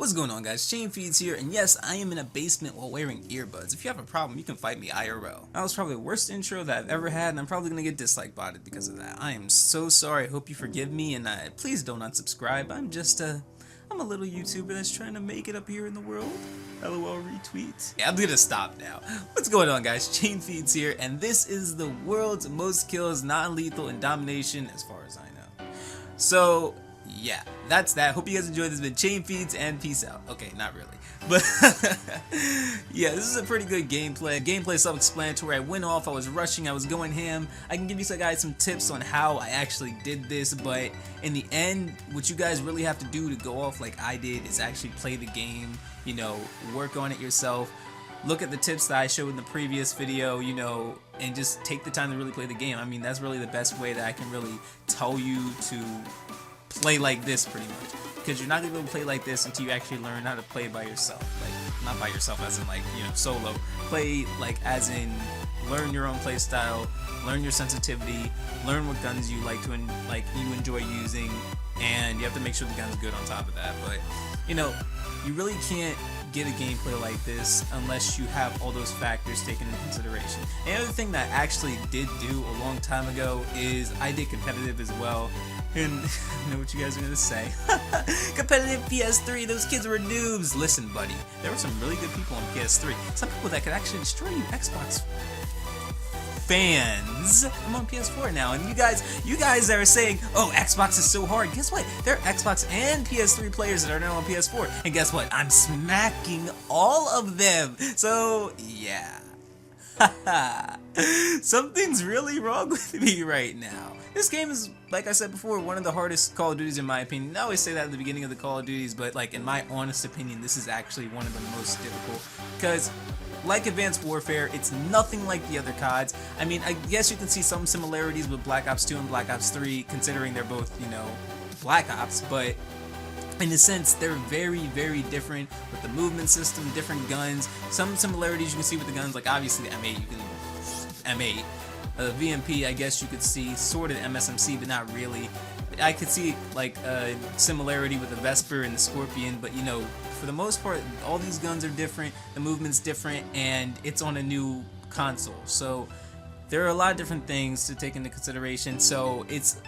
What's going on, guys? ChainFeeds here, and yes, I am in a basement while wearing earbuds. If you have a problem, you can fight me IRL. That was probably the worst intro that I've ever had, and I'm probably gonna get dislike botted because of that. I am so sorry. I hope you forgive me, and please don't unsubscribe. I'm a little YouTuber that's trying to make it up here in the world. LOL retweet. Yeah, I'm gonna stop now. What's going on, guys? ChainFeeds here, and this is the world's most kills, non-lethal, and domination as far as I know. So yeah, that's that. Hope you guys enjoyed this vid. ChainFeeds and peace out. Okay, not really, but yeah, this is a pretty good gameplay. Gameplay self-explanatory. I went off, I was rushing, I was going ham. I can give you guys some tips on how I actually did this, but in the end, what you guys really have to do to go off like I did is actually play the game, you know, work on it yourself. Look at the tips that I showed in the previous video, you know, and just take the time to really play the game. I mean, that's really the best way that I can really tell you to play like this, pretty much, because you're not gonna be able to play like this until you actually learn how to play by yourself. Like, not by yourself as in, like, you know, solo play, like as in learn your own play style, learn your sensitivity, learn what guns you like to you enjoy using, and you have to make sure the gun's good on top of that. But you know, you really can't get a gameplay like this unless you have all those factors taken into consideration. And the other thing that I actually did do a long time ago is I did competitive as well. And I know what you guys are gonna say. Competitive PS3, those kids were noobs. Listen, buddy, there were some really good people on PS3. Some people that could actually destroy you Xbox fans. I'm on PS4 now, and you guys are saying, oh, Xbox is so hard. Guess what? There are Xbox and PS3 players that are now on PS4, and guess what? I'm smacking all of them. So yeah. Something's really wrong with me right now. This game is, like I said before, one of the hardest Call of Duties in my opinion. I always say that at the beginning of the Call of Duties, but like in my honest opinion, this is actually one of the most difficult, because like Advanced Warfare, it's nothing like the other CODs. I mean, I guess you can see some similarities with Black Ops 2 and Black Ops 3, considering they're both, you know, Black Ops, but in a sense, they're very, very different with the movement system, different guns. Some similarities you can see with the guns, like obviously the M8, you can M8. VMP, I guess you could see sort of MSMC, but not really. I could see like a similarity with the Vesper and the Scorpion, but you know, for the most part, all these guns are different, the movement's different, and it's on a new console. So there are a lot of different things to take into consideration. So it's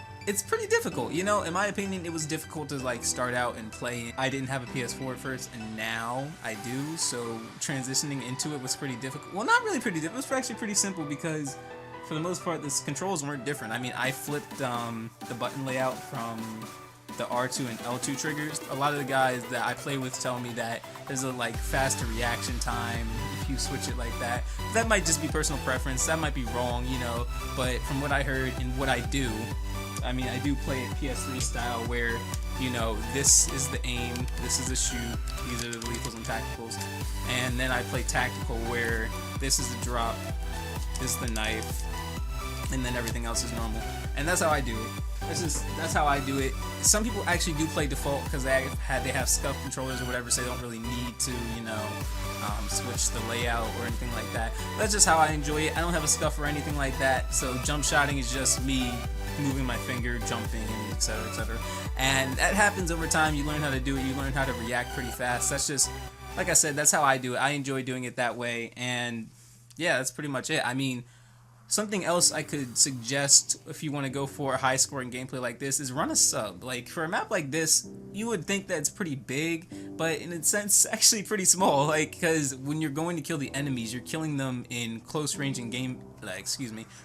pretty difficult, you know. In my opinion, it was difficult to like start out and play. I didn't have a PS4 at first, and now I do, so transitioning into it was pretty difficult. Well, not really pretty difficult, it was actually pretty simple, because for the most part, the controls weren't different. I mean, I flipped the button layout from the R2 and L2 triggers. A lot of the guys that I play with tell me that there's a like faster reaction time if you switch it like that. That might just be personal preference, that might be wrong, you know, but from what I heard and what I do, I mean, I do play it PS3 style, where, you know, this is the aim, this is the shoot, these are the lethals and tacticals, and then I play tactical, where this is the drop, this is the knife, and then everything else is normal. And that's how I do it. That's how I do it. Some people actually do play default because they have scuff controllers or whatever, so they don't really need to, you know, switch the layout or anything like that. That's just how I enjoy it. I don't have a scuff or anything like that, so jump shotting is just me moving my finger, jumping, and etc, etc. And that happens over time. You learn how to do it. You learn how to react pretty fast. That's just, like I said, that's how I do it. I enjoy doing it that way, and yeah, that's pretty much it. I mean, something else I could suggest if you want to go for a high scoring gameplay like this is run a sub. Like, for a map like this, you would think that it's pretty big, but in a sense, actually pretty small. Like, because when you're going to kill the enemies, you're killing them in close range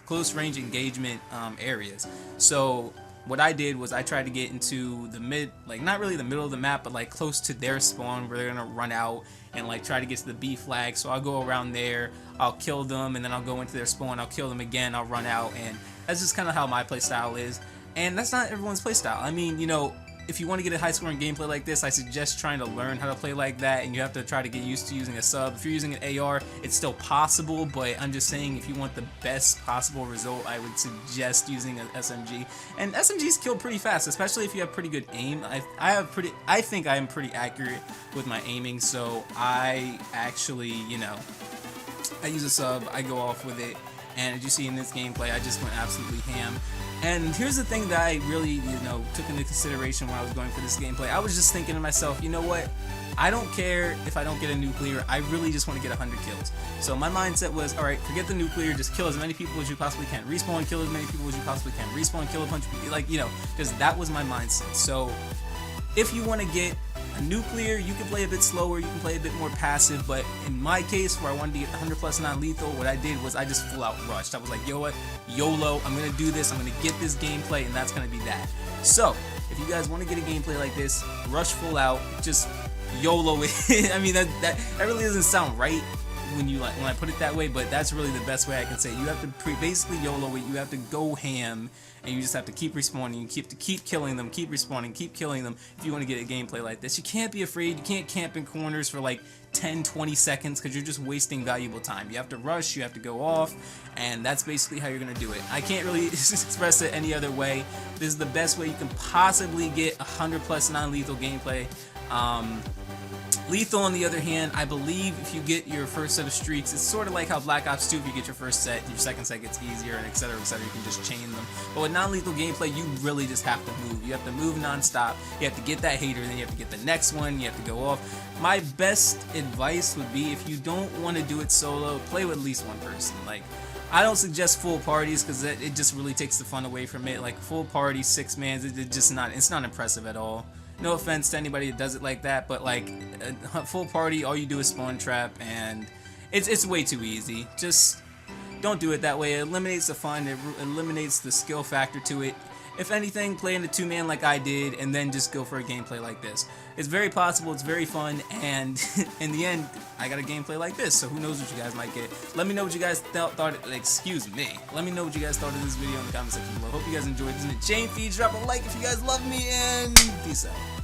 close range engagement areas. So what I did was I tried to get into the mid, like not really the middle of the map, but like close to their spawn where they're gonna run out and like try to get to the B flag. So I'll go around there, I'll kill them, and then I'll go into their spawn, I'll kill them again, I'll run out, and that's just kind of how my play style is. And that's not everyone's play style. I mean, you know, if you want to get a high scoring gameplay like this, I suggest trying to learn how to play like that, and you have to try to get used to using a sub. If you're using an AR, it's still possible, but I'm just saying, if you want the best possible result, I would suggest using an SMG. And SMGs kill pretty fast, especially if you have pretty good aim. I think I am pretty accurate with my aiming, so I actually, you know, I use a sub, I go off with it, and as you see in this gameplay, I just went absolutely ham. And here's the thing that I really, took into consideration when I was going for this gameplay. I was just thinking to myself, you know what? I don't care if I don't get a nuclear. I really just want to get 100 kills. So my mindset was, all right, forget the nuclear, just kill as many people as you possibly can. Respawn, kill as many people as you possibly can. Respawn, kill a bunch of people. Like, you know, because that was my mindset. So if you want to get a nuclear, you can play a bit slower, you can play a bit more passive, but in my case, where I wanted to get 100 plus non-lethal, what I did was I just full out rushed. I was like, yo what, YOLO, I'm going to do this, I'm going to get this gameplay, and that's going to be that. So, if you guys want to get a gameplay like this, rush full out, just YOLO it. I mean, that really doesn't sound right when I put it that way, but that's really the best way I can say it. You have to basically YOLO it, you have to go ham, and you just have to keep respawning, you keep killing them, keep respawning, keep killing them if you want to get a gameplay like this. You can't be afraid, you can't camp in corners for like 10-20 seconds because you're just wasting valuable time. You have to rush, you have to go off, and that's basically how you're going to do it. I can't really express it any other way. This is the best way you can possibly get 100 plus non-lethal gameplay. Lethal, on the other hand, I believe if you get your first set of streaks, it's sort of like how Black Ops 2, if you get your first set, your second set gets easier, and etc, you can just chain them. But with non-lethal gameplay, you really just have to move. You have to move non-stop, you have to get that hater, then you have to get the next one, you have to go off. My best advice would be, if you don't want to do it solo, play with at least one person. Like, I don't suggest full parties because it just really takes the fun away from it. Like, full party, 6-man, it's not impressive at all. No offense to anybody that does it like that, but like a full party, all you do is spawn trap, and it's way too easy. Just don't do it that way. It eliminates the fun, it eliminates the skill factor to it. If anything, play in a 2-man like I did, and then just go for a gameplay like this. It's very possible, it's very fun, and in the end, I got a gameplay like this, so who knows what you guys might get. Let me know what you guys thought, excuse me. Let me know what you guys thought of this video in the comment section below. Hope you guys enjoyed. This is ChainFeeds. Drop a like if you guys love me, and peace out.